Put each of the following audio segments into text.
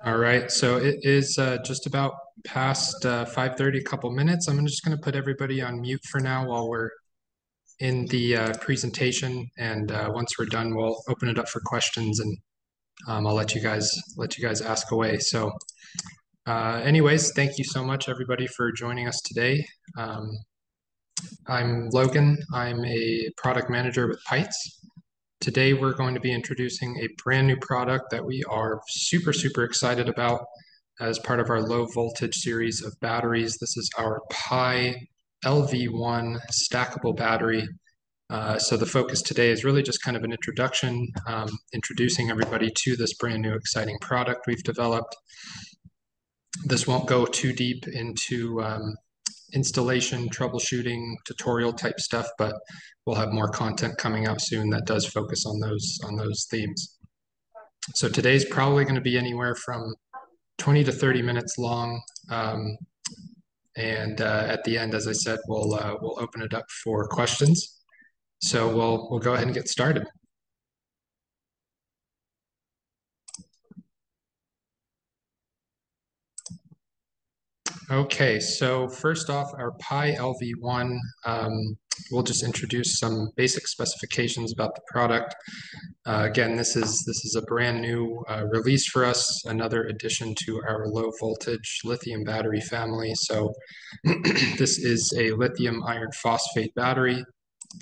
All right, so it is just about past 5:30, a couple minutes. I'm just going to put everybody on mute for now while we're in the presentation, and once we're done, we'll open it up for questions, and I'll let you guys ask away. So, anyways, thank you so much, everybody, for joining us today. I'm Logan. I'm a product manager with Pytes. Today, we're going to be introducing a brand new product that we are super, super excited about as part of our low voltage series of batteries. This is our Pi LV1 stackable battery. So the focus today is really just kind of an introduction, introducing everybody to this brand new exciting product we've developed. This won't go too deep into installation, troubleshooting, tutorial type stuff, but we'll have more content coming out soon that does focus on those themes. So today's probably going to be anywhere from 20 to 30 minutes long. And at the end, as I said, we'll open it up for questions. So we'll go ahead and get started. Okay, so first off, our Pi LV1, we'll just introduce some basic specifications about the product. Again, this is a brand new release for us, another addition to our low voltage lithium battery family. So this is a lithium iron phosphate battery.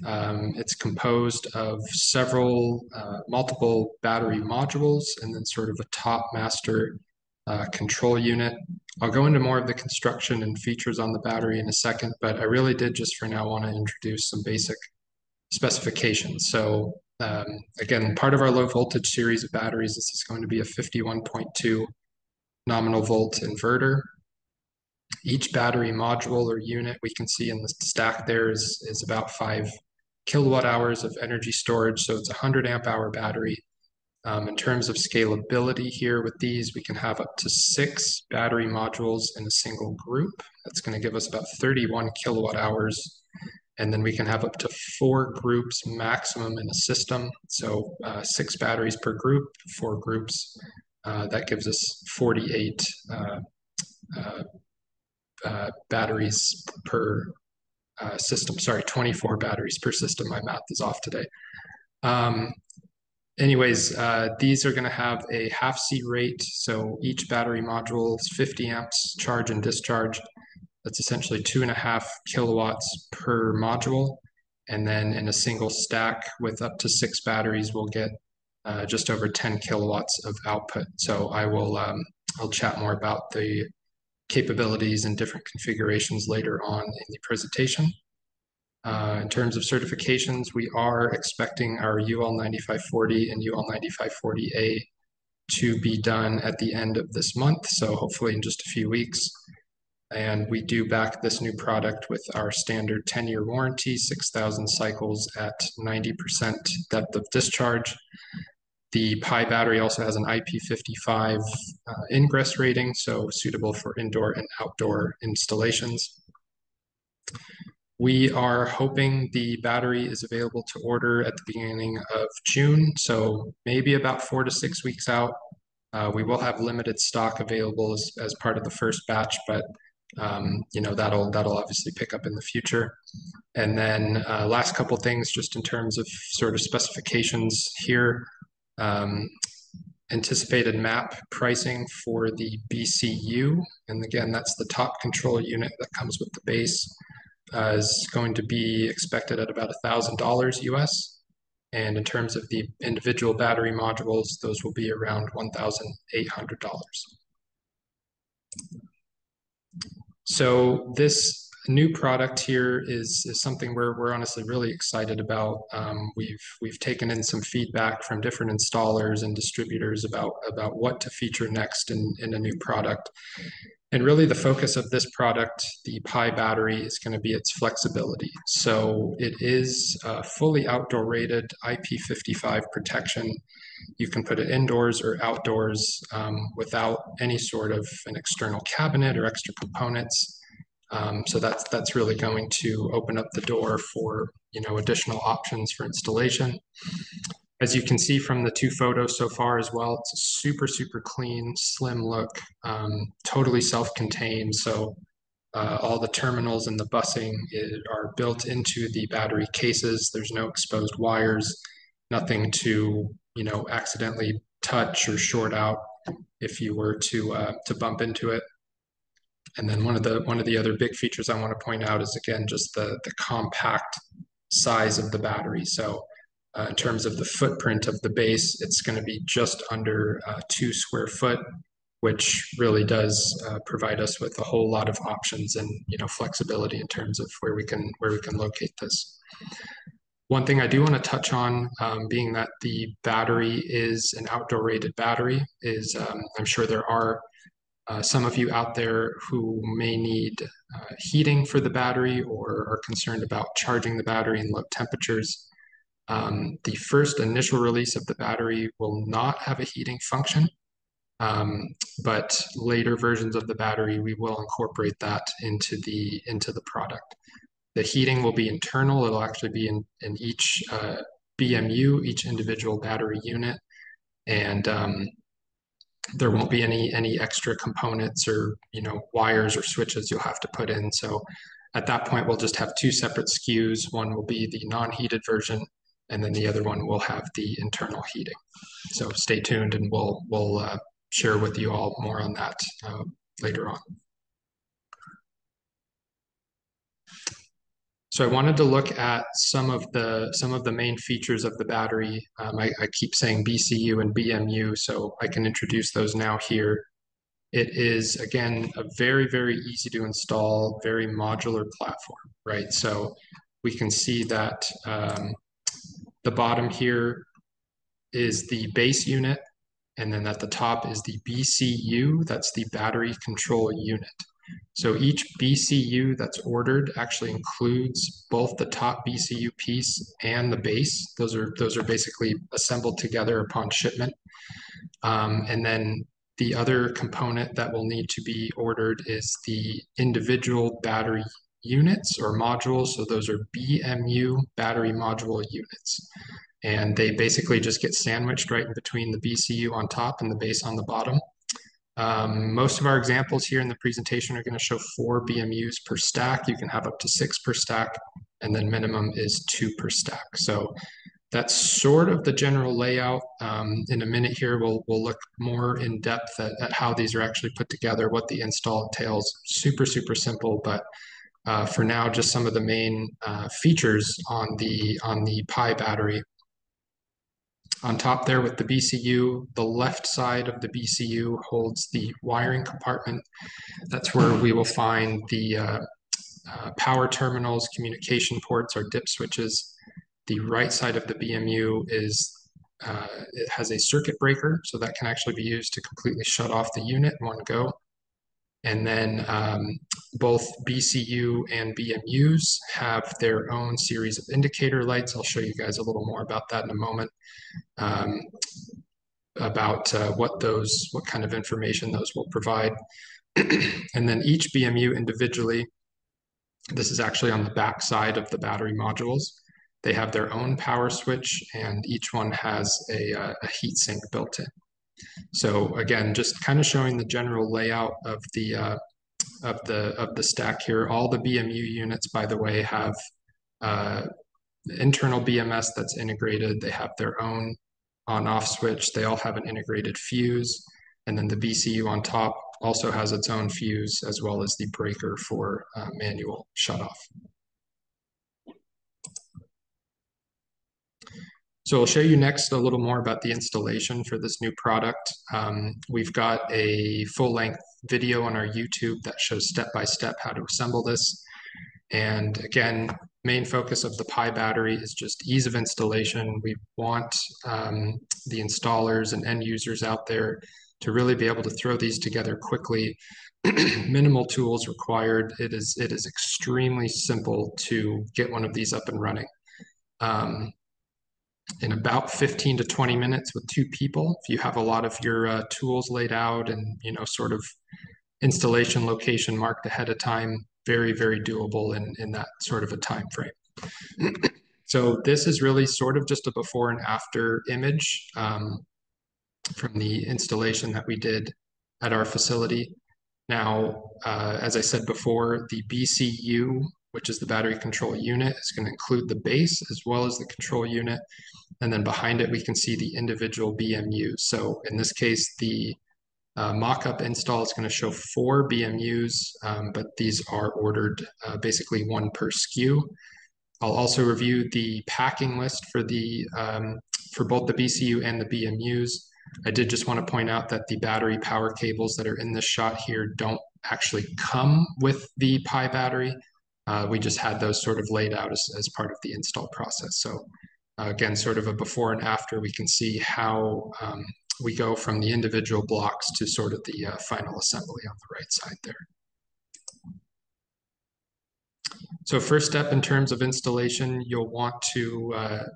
It's composed of several multiple battery modules and then sort of a top master control unit. I'll go into more of the construction and features on the battery in a second, but I really did just for now want to introduce some basic specifications. So again, part of our low voltage series of batteries, this is going to be a 51.2 nominal volt inverter. Each battery module or unit we can see in the stack there is about 5 kilowatt hours of energy storage. So it's a 100 amp hour battery. In terms of scalability here with these, we can have up to 6 battery modules in a single group. That's going to give us about 31 kilowatt hours. And then we can have up to 4 groups maximum in a system. So 6 batteries per group, 4 groups. That gives us 48 batteries per system. Sorry, 24 batteries per system. My math is off today. Anyways, these are going to have a half C rate. So each battery module is 50 amps charge and discharge. That's essentially 2.5 kilowatts per module. And then in a single stack with up to 6 batteries, we'll get just over 10 kilowatts of output. So I'll chat more about the capabilities and different configurations later on in the presentation. In terms of certifications, we are expecting our UL 9540 and UL 9540A to be done at the end of this month, so hopefully in just a few weeks. And we do back this new product with our standard 10-year warranty, 6,000 cycles at 90% depth of discharge. The Pi battery also has an IP55 ingress rating, so suitable for indoor and outdoor installations. We are hoping the battery is available to order at the beginning of June, so maybe about 4 to 6 weeks out. We will have limited stock available as part of the first batch, but that'll obviously pick up in the future. And then last couple things just in terms of sort of specifications here. Anticipated map pricing for the BCU, and again, that's the top control unit that comes with the base. Is going to be expected at about $1,000 US. And in terms of the individual battery modules, those will be around $1,800. So this new product here is something we're honestly really excited about. We've taken in some feedback from different installers and distributors about what to feature next in a new product. And really the focus of this product, the Pi battery, is going to be its flexibility. So it is fully outdoor rated IP55 protection. You can put it indoors or outdoors without any sort of an external cabinet or extra components. So that's really going to open up the door for additional options for installation. As you can see from the two photos so far as well, it's a super, super clean, slim look, totally self-contained. So all the terminals and the busing are built into the battery cases. There's no exposed wires, nothing to, accidentally touch or short out if you were to bump into it. And then one of the other big features I want to point out is, again, just the compact size of the battery. So in terms of the footprint of the base, it's going to be just under 2 square foot, which really does provide us with a whole lot of options and flexibility in terms of where we can locate this. One thing I do want to touch on, being that the battery is an outdoor rated battery, is I'm sure there are some of you out there who may need heating for the battery or are concerned about charging the battery in low temperatures. The first initial release of the battery will not have a heating function, but later versions of the battery, we will incorporate that into the product. The heating will be internal. It'll actually be in each BMU, each individual battery unit, and there won't be any extra components or wires or switches you'll have to put in. So at that point, we'll just have two separate SKUs. One will be the non-heated version, and then the other one will have the internal heating. So stay tuned, and we'll share with you all more on that later on. So I wanted to look at some of the main features of the battery. I keep saying BCU and BMU, so I can introduce those now here. It is, again, a very, very easy to install, very modular platform, right? So we can see that the bottom here is the base unit, and then at the top is the BCU, that's the battery control unit. So each BCU that's ordered actually includes both the top BCU piece and the base. Those are basically assembled together upon shipment. And then the other component that will need to be ordered is the individual battery units or modules. So those are BMU battery module units. And they basically just get sandwiched right in between the BCU on top and the base on the bottom. Most of our examples here in the presentation are going to show 4 BMUs per stack. You can have up to 6 per stack, and then minimum is 2 per stack. So that's sort of the general layout. In a minute here, we'll look more in depth at how these are actually put together, what the install entails. Super, super simple, but for now, just some of the main features on the Pi battery. On top there with the BCU, the left side of the BCU holds the wiring compartment. That's where we will find the power terminals, communication ports, or dip switches. The right side of the BMU it has a circuit breaker, so that can actually be used to completely shut off the unit in one go. And then both BCU and BMUs have their own series of indicator lights. I'll show you guys a little more about that in a moment, about what kind of information those will provide. And then each BMU individually, this is actually on the back side of the battery modules. They have their own power switch, and each one has a heat sink built in. So again, just kind of showing the general layout of the stack here. All the BMU units, by the way, have internal BMS that's integrated. They have their own on-off switch. They all have an integrated fuse, and then the BCU on top also has its own fuse as well as the breaker for manual shutoff. So I'll show you next a little more about the installation for this new product. We've got a full-length video on our YouTube that shows step-by-step how to assemble this. And again, main focus of the Pi battery is just ease of installation. We want the installers and end users out there to really be able to throw these together quickly. Minimal tools required. It is extremely simple to get one of these up and running. In about 15 to 20 minutes with 2 people, if you have a lot of your tools laid out and sort of installation location marked ahead of time, very, very doable in that sort of a time frame. So this is really sort of just a before and after image from the installation that we did at our facility. Now, as I said before, the BCU, which is the battery control unit, is going to include the base as well as the control unit. And then behind it, we can see the individual BMUs. So in this case, the mock-up install is going to show 4 BMUs, but these are ordered basically 1 per SKU. I'll also review the packing list for both the BCU and the BMUs. I did just want to point out that the battery power cables that are in this shot here don't actually come with the Pi battery. We just had those sort of laid out as part of the install process. So again, sort of a before and after, we can see how we go from the individual blocks to sort of the final assembly on the right side there. So first step in terms of installation, you'll want to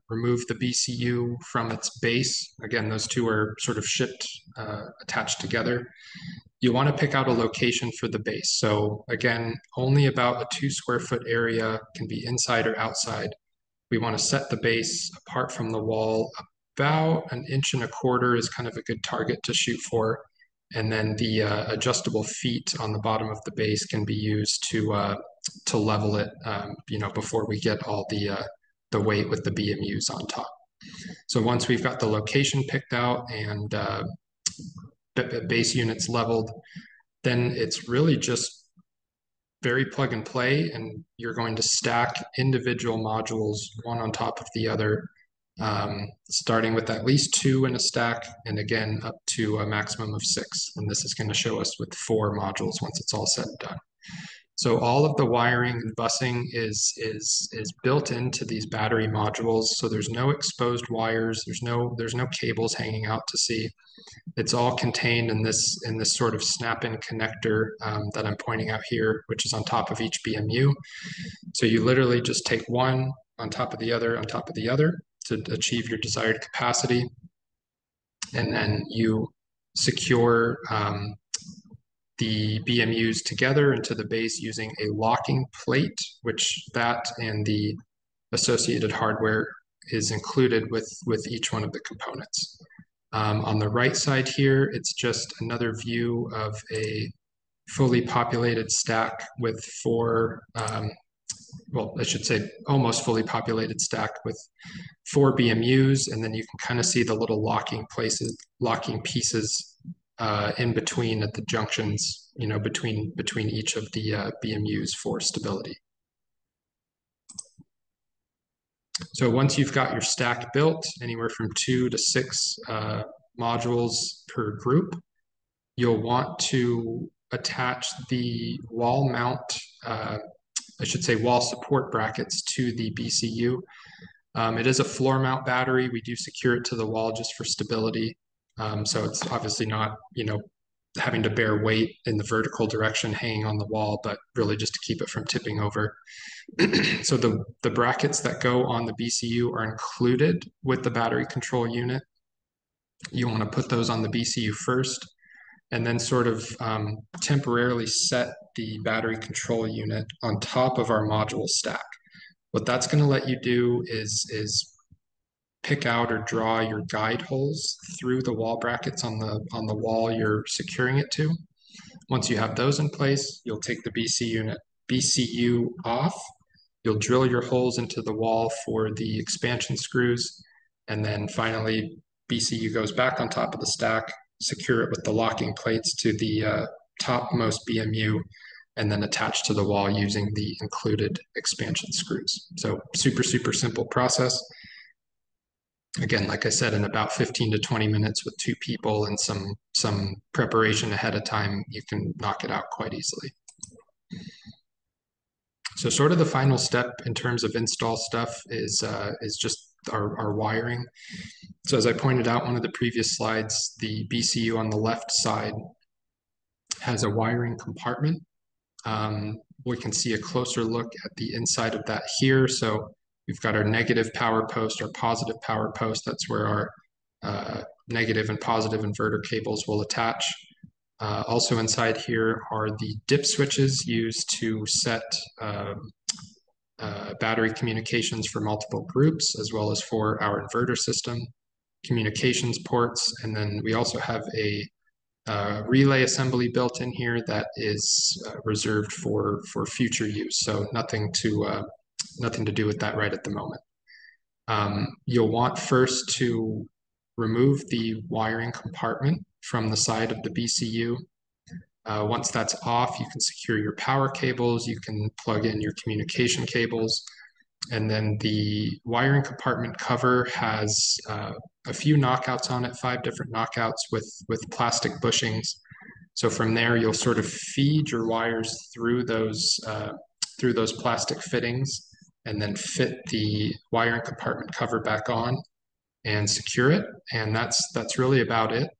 remove the BCU from its base. Again, those two are sort of shipped attached together. You want to pick out a location for the base. So again, only about a 2 square foot area, can be inside or outside. We want to set the base apart from the wall. About 1.25 inches is kind of a good target to shoot for. And then the adjustable feet on the bottom of the base can be used to level it, before we get all the weight with the BMUs on top. So once we've got the location picked out and base units leveled, then it's really just very plug and play, and you're going to stack individual modules one on top of the other, starting with at least 2 in a stack, and again up to a maximum of 6. And this is going to show us with 4 modules once it's all said and done. So all of the wiring and busing is built into these battery modules. So there's no exposed wires. There's no cables hanging out to see. It's all contained in this sort of snap-in connector that I'm pointing out here, which is on top of each BMU. So you literally just take one on top of the other on top of the other to achieve your desired capacity, and then you secure the BMUs together into the base using a locking plate, which that and the associated hardware is included with each one of the components. On the right side here, it's just another view of a fully populated stack with 4, well, I should say almost fully populated stack with 4 BMUs, and then you can kind of see the little locking pieces in between at the junctions, between each of the BMUs for stability. So once you've got your stack built, anywhere from 2 to 6 modules per group, you'll want to attach the wall mount, wall support brackets to the BCU. It is a floor mount battery. We do secure it to the wall just for stability. So it's obviously not, having to bear weight in the vertical direction hanging on the wall, but really just to keep it from tipping over. So the brackets that go on the BCU are included with the battery control unit. You want to put those on the BCU first, and then sort of temporarily set the battery control unit on top of our module stack. What that's going to let you do is pick out or draw your guide holes through the wall brackets on the wall you're securing it to. Once you have those in place, you'll take the BCU off. You'll drill your holes into the wall for the expansion screws, and then finally BCU goes back on top of the stack, secure it with the locking plates to the topmost BMU, and then attach to the wall using the included expansion screws. So super, super simple process. Again, like I said, in about 15 to 20 minutes with 2 people and some preparation ahead of time, you can knock it out quite easily. So sort of the final step in terms of install stuff is just our wiring. So as I pointed out one of the previous slides, the BCU on the left side has a wiring compartment. We can see a closer look at the inside of that here. So we've got our negative power post, our positive power post. That's where our negative and positive inverter cables will attach. Also inside here are the dip switches used to set battery communications for multiple groups, as well as for our inverter system, communications ports, and then we also have a relay assembly built in here that is reserved for future use. So nothing to do with that right at the moment. You'll want first to remove the wiring compartment from the side of the BCU. Once that's off, you can secure your power cables, you can plug in your communication cables, and then the wiring compartment cover has a few knockouts on it, 5 different knockouts with plastic bushings. So from there, you'll sort of feed your wires through those plastic fittings, and then fit the wiring compartment cover back on and secure it. And that's really about it.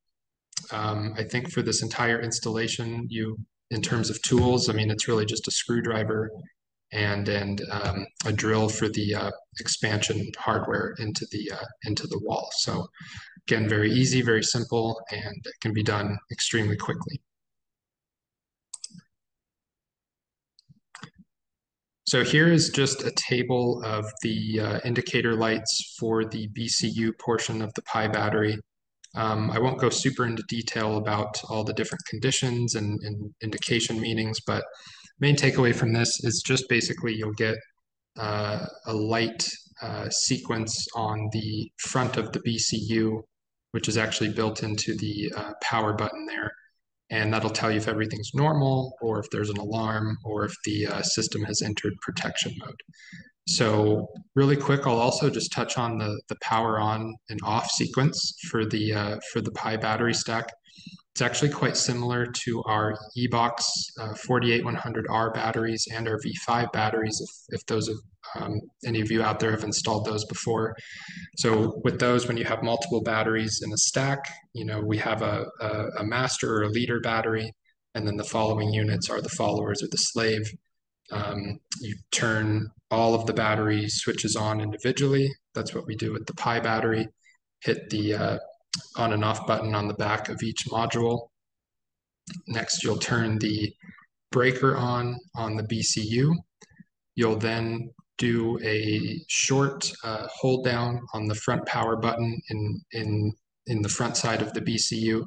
I think for this entire installation, in terms of tools, I mean, it's really just a screwdriver and a drill for the expansion hardware into the wall. So again, very easy, very simple, and it can be done extremely quickly. So here is just a table of the indicator lights for the BCU portion of the Pi battery. I won't go super into detail about all the different conditions and indication meanings, but main takeaway from this is just basically you'll get a light sequence on the front of the BCU, which is actually built into the power button there. And that'll tell you if everything's normal, or if there's an alarm, or if the system has entered protection mode. So really quick, I'll also just touch on the power on and off sequence for the Pi battery stack. It's actually quite similar to our eBox 48100R batteries and our V5 batteries, if those of any of you out there have installed those before. So with those, when you have multiple batteries in a stack, we have a master or a leader battery, and then the following units are the followers or the slave. You turn all of the battery switches on individually. That's what we do with the Pi battery. Hit the on and off button on the back of each module. Next, you'll turn the breaker on the BCU. You'll then do a short hold down on the front power button in the front side of the BCU.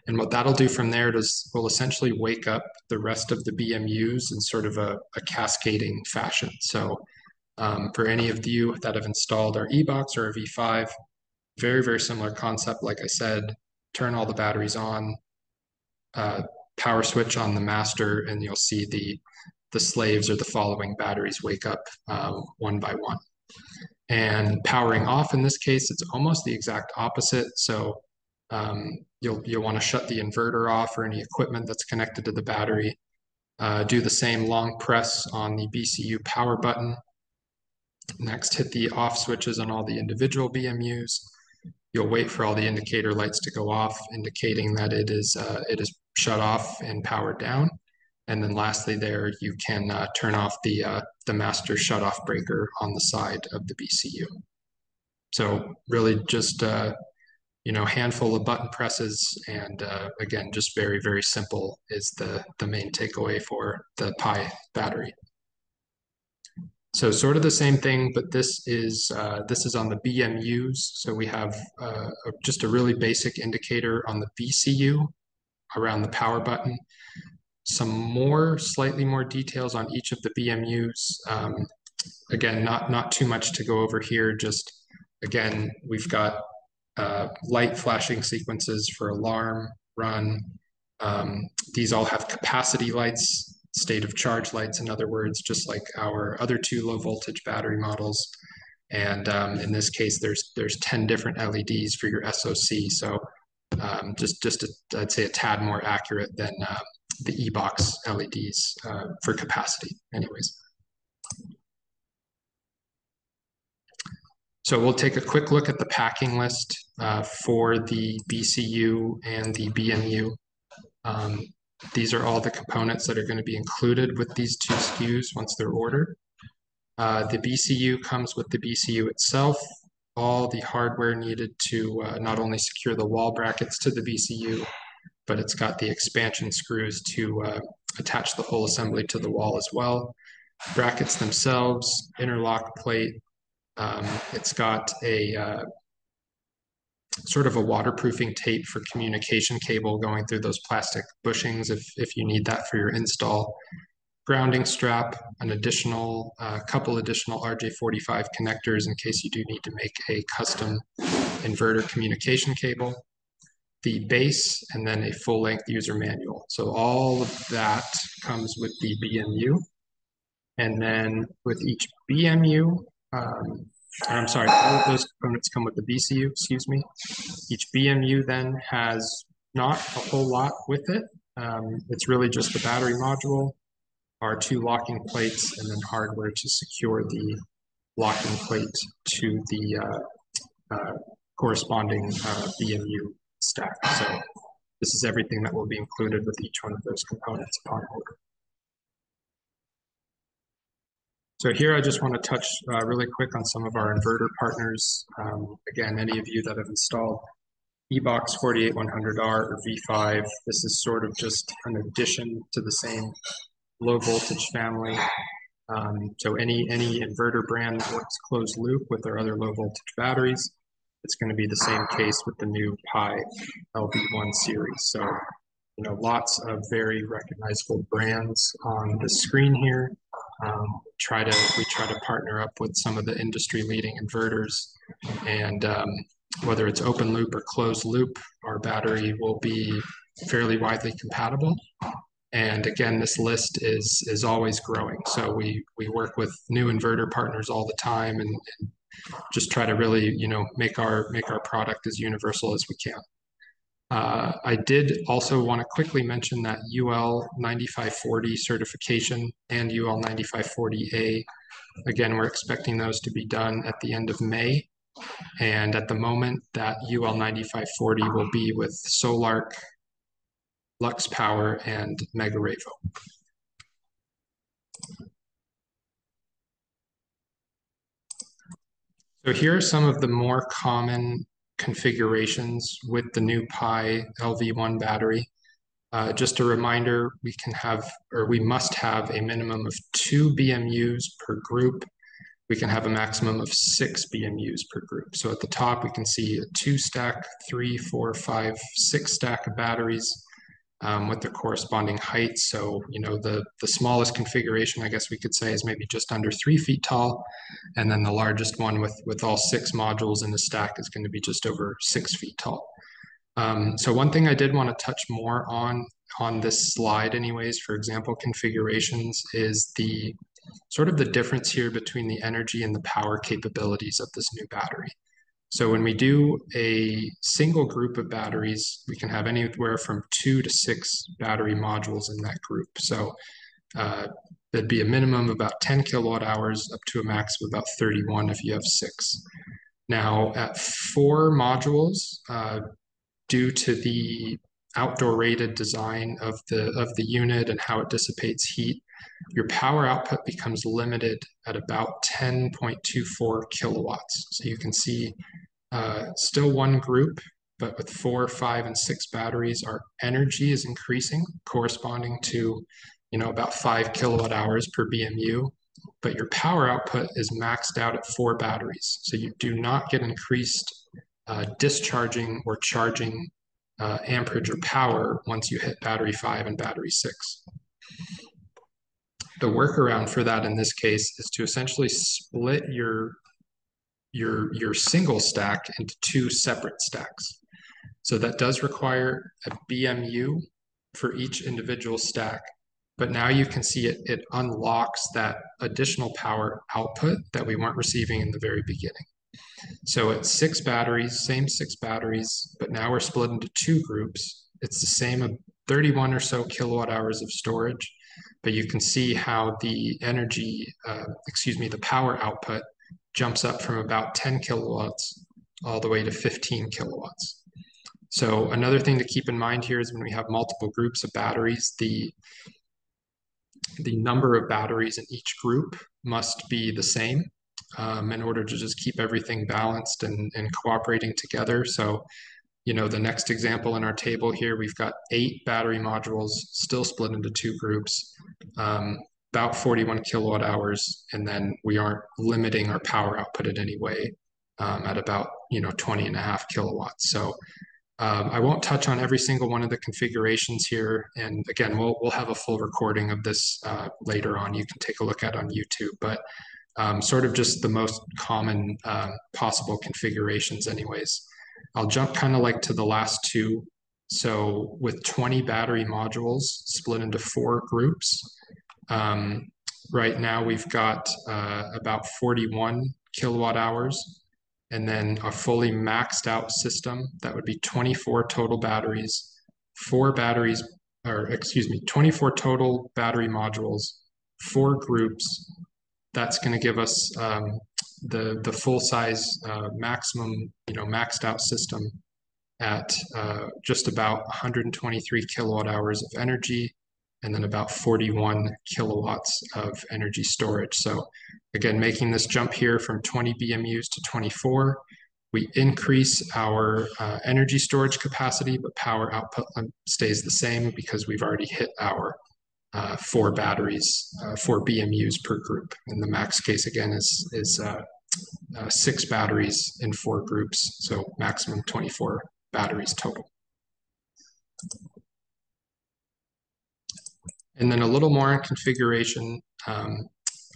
And what that'll do from there is will essentially wake up the rest of the BMUs in sort of a cascading fashion. So for any of you that have installed our eBox or our V5, very, very similar concept. Like I said, turn all the batteries on, power switch on the master, and you'll see the slaves or the following batteries wake up one by one. And powering off in this case, it's almost the exact opposite. So you'll want to shut the inverter off or any equipment that's connected to the battery. Do the same long press on the BCU power button. Next, hit the off switches on all the individual BMUs. You'll wait for all the indicator lights to go off, indicating that it is shut off and powered down. And then lastly there, you can turn off the master shutoff breaker on the side of the BCU. So really just, handful of button presses, and again, just very, very simple is the main takeaway for the Pi battery. So sort of the same thing, but this is on the BMUs. So we have just a really basic indicator on the BCU around the power button. Some slightly more details on each of the BMUs. Again, not too much to go over here. Just again, we've got light flashing sequences for alarm, run. These all have capacity lights, state of charge lights, in other words, just like our other 2 low voltage battery models. And in this case, there's 10 different LEDs for your SoC. So I'd say a tad more accurate than the eBox LEDs for capacity anyways. So we'll take a quick look at the packing list for the BCU and the BMU. These are all the components that are going to be included with these 2 SKUs once they're ordered. The BCU comes with the BCU itself, all the hardware needed to not only secure the wall brackets to the BCU, but it's got the expansion screws to attach the whole assembly to the wall as well. Brackets themselves, interlock plate. It's got a sort of a waterproofing tape for communication cable going through those plastic bushings if you need that for your install. Grounding strap, an additional couple additional RJ45 connectors in case you do need to make a custom inverter communication cable, the base, and then a full-length user manual. So all of that comes with the BMU. And then with each BMU, I'm sorry, all of those components come with the BCU, excuse me. Each BMU then has not a whole lot with it. It's really just the battery module, our two locking plates, and then hardware to secure the locking plate to the corresponding BMU stack. So this is everything that will be included with each one of those components upon order. So here I just want to touch really quick on some of our inverter partners. Again, any of you that have installed eBox 48100R or V5, this is sort of just an addition to the same low voltage family. So any inverter brand that works closed loop with their other low voltage batteries, it's going to be the same case with the new Pi LV1 series. So, you know, lots of very recognizable brands on the screen here. We try to partner up with some of the industry leading inverters, and whether it's open loop or closed loop, our battery will be fairly widely compatible. And again, this list is always growing. So we work with new inverter partners all the time, and just try to really, you know, make our product as universal as we can. I did also want to quickly mention that UL 9540 certification and UL 9540A. Again, we're expecting those to be done at the end of May. And at the moment, that UL 9540 will be with Solark, Lux Power, and Mega Revo. So here are some of the more common configurations with the new Pi LV1 battery. Just a reminder, we must have a minimum of 2 BMUs per group. We can have a maximum of 6 BMUs per group. So at the top, we can see a 2 stack, 3, 4, 5, 6 stack of batteries with the corresponding height. So, you know, the smallest configuration, I guess we could say, is maybe just under 3 feet tall. And then the largest one with all 6 modules in the stack is going to be just over 6 feet tall. So one thing I did want to touch more on this slide anyways, for example, configurations, is the sort of the difference here between the energy and the power capabilities of this new battery. So when we do a single group of batteries, we can have anywhere from 2 to 6 battery modules in that group. So there'd be a minimum of about 10 kilowatt hours up to a max of about 31 if you have 6. Now at 4 modules, due to the outdoor rated design of the unit and how it dissipates heat, your power output becomes limited at about 10.24 kilowatts. So you can see still one group, but with 4, 5, and 6 batteries, our energy is increasing, corresponding to, you know, about 5 kilowatt hours per BMU, but your power output is maxed out at 4 batteries. So you do not get increased discharging or charging amperage or power once you hit battery 5 and battery 6. The workaround for that in this case is to essentially split your single stack into 2 separate stacks. So that does require a BMU for each individual stack, but now you can see it unlocks that additional power output that we weren't receiving in the very beginning. So it's 6 batteries, same 6 batteries, but now we're split into 2 groups. It's the same 31 or so kilowatt hours of storage, but you can see how the the power output jumps up from about 10 kilowatts all the way to 15 kilowatts. So another thing to keep in mind here is when we have multiple groups of batteries, the number of batteries in each group must be the same in order to just keep everything balanced and cooperating together. So, you know, the next example in our table here, we've got 8 battery modules still split into 2 groups. about 41 kilowatt hours, and then we aren't limiting our power output in any way at about 20.5 kilowatts. So I won't touch on every single one of the configurations here, and again, we'll have a full recording of this later on. You can take a look at on YouTube, but sort of just the most common possible configurations anyways. I'll jump kind of like to the last two. So with 20 battery modules split into 4 groups, right now we've got about 41 kilowatt hours, and then a fully maxed out system that would be 24 total batteries, 24 total battery modules, 4 groups. That's going to give us the full size maximum, maxed out system at just about 123 kilowatt hours of energy, and then about 41 kilowatts of energy storage. So again, making this jump here from 20 BMUs to 24, we increase our energy storage capacity, but power output stays the same because we've already hit our 4 batteries, 4 BMUs per group. In the max case, again, is 6 batteries in 4 groups, so maximum 24 batteries total. And then a little more in configuration.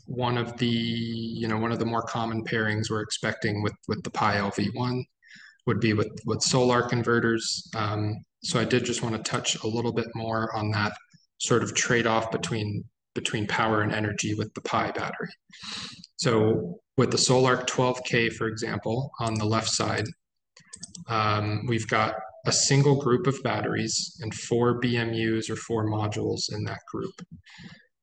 One of the more common pairings we're expecting with the Pi LV1 would be with solar converters. So I did just want to touch a little bit more on that sort of trade-off between power and energy with the Pi battery. So with the Solar 12K, for example, on the left side, we've got a single group of batteries and 4 BMUs or 4 modules in that group.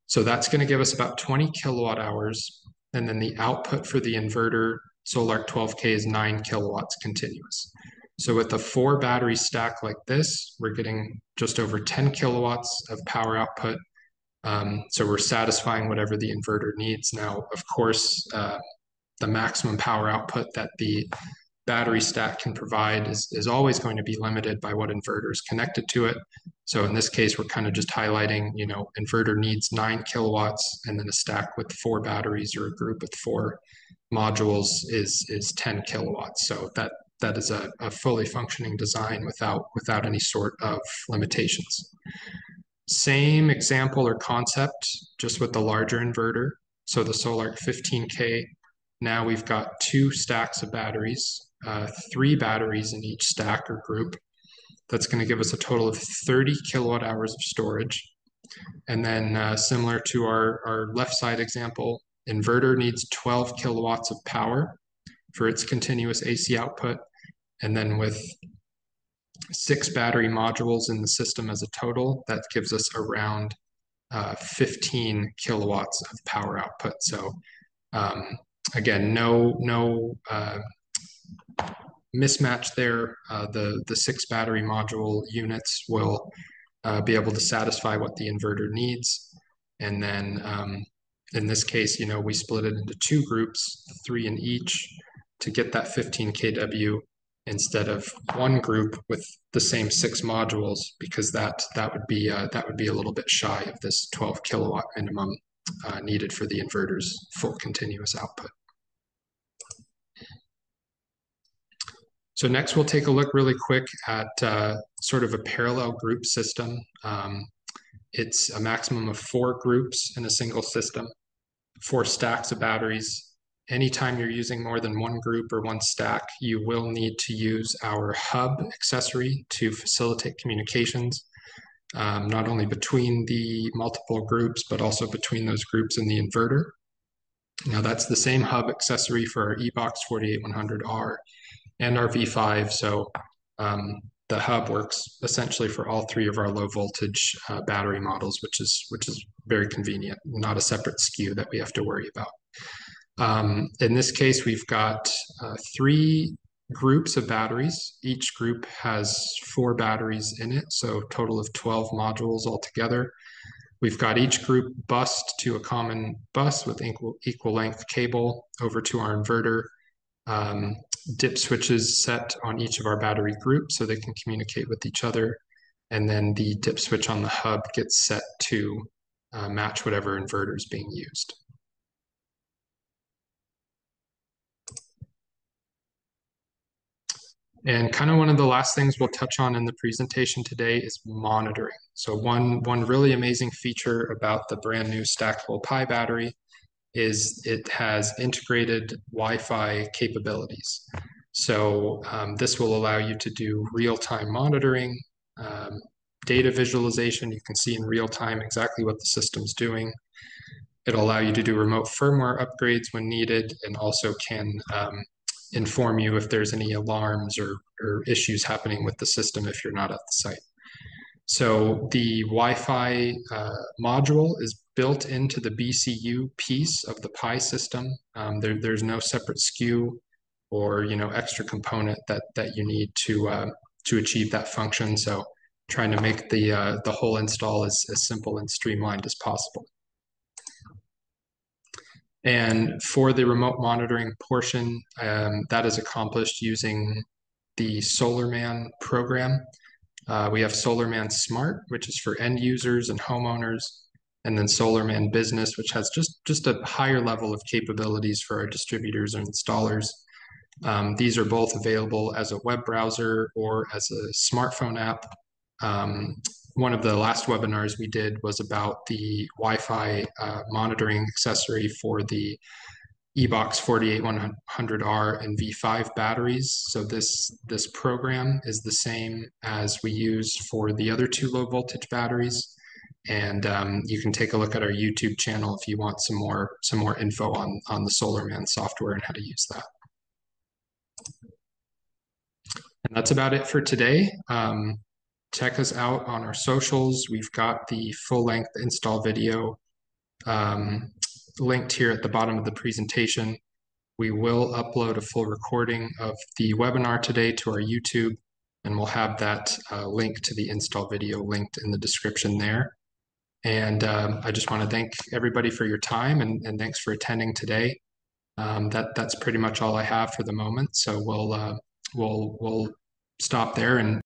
So that's going to give us about 20 kilowatt hours. And then the output for the inverter Solar 12K is 9 kilowatts continuous. So with a 4 battery stack like this, we're getting just over 10 kilowatts of power output. So we're satisfying whatever the inverter needs. Now, of course, the maximum power output that the battery stack can provide is always going to be limited by what inverter is connected to it. So in this case, we're kind of just highlighting, inverter needs 9 kilowatts, and then a stack with 4 batteries or a group with 4 modules is 10 kilowatts. So that is a fully functioning design without any sort of limitations. Same example or concept, just with the larger inverter. So the Solar 15K, now we've got 2 stacks of batteries, 3 batteries in each stack or group. That's going to give us a total of 30 kilowatt hours of storage. And then similar to our left side example, inverter needs 12 kilowatts of power for its continuous AC output. And then with 6 battery modules in the system as a total, that gives us around 15 kilowatts of power output. So again, no mismatch there. The 6 battery module units will be able to satisfy what the inverter needs. And then in this case, we split it into 2 groups, 3 in each, to get that 15 kW instead of 1 group with the same 6 modules, because that would be a little bit shy of this 12 kilowatt minimum needed for the inverter's full continuous output. So next we'll take a look really quick at sort of a parallel group system. It's a maximum of 4 groups in a single system, 4 stacks of batteries. Anytime you're using more than 1 group or 1 stack, you will need to use our hub accessory to facilitate communications, not only between the multiple groups, but also between those groups and the inverter. Now that's the same hub accessory for our eBox 48100R and our V5. So the hub works essentially for all 3 of our low voltage battery models, which is very convenient, not a separate SKU that we have to worry about. In this case, we've got 3 groups of batteries. Each group has 4 batteries in it, so a total of 12 modules altogether. We've got each group bused to a common bus with equal length cable over to our inverter. Dip switches set on each of our battery groups so they can communicate with each other. And then the dip switch on the hub gets set to match whatever inverter is being used. And kind of one of the last things we'll touch on in the presentation today is monitoring. So one really amazing feature about the brand new stackable Pi battery is it has integrated Wi-Fi capabilities. So this will allow you to do real-time monitoring, data visualization. You can see in real time exactly what the system's doing. It'll allow you to do remote firmware upgrades when needed, and also can inform you if there's any alarms or issues happening with the system if you're not at the site. So the Wi-Fi module is built into the BCU piece of the Pi system. There's no separate SKU or extra component that you need to achieve that function. So trying to make the whole install as simple and streamlined as possible. And for the remote monitoring portion, that is accomplished using the Solarman program. We have Solarman Smart, which is for end users and homeowners, and then Solarman Business, which has just a higher level of capabilities for our distributors and installers. These are both available as a web browser or as a smartphone app. One of the last webinars we did was about the Wi-Fi monitoring accessory for the eBox 48100R and V5 batteries. So this program is the same as we use for the other two low voltage batteries. And you can take a look at our YouTube channel if you want some more info on the Solarman software and how to use that. And that's about it for today. Check us out on our socials. We've got the full-length install video linked here at the bottom of the presentation. We will upload a full recording of the webinar today to our YouTube, and we'll have that link to the install video linked in the description there. And I just want to thank everybody for your time, and thanks for attending today. That's pretty much all I have for the moment. So we'll stop there and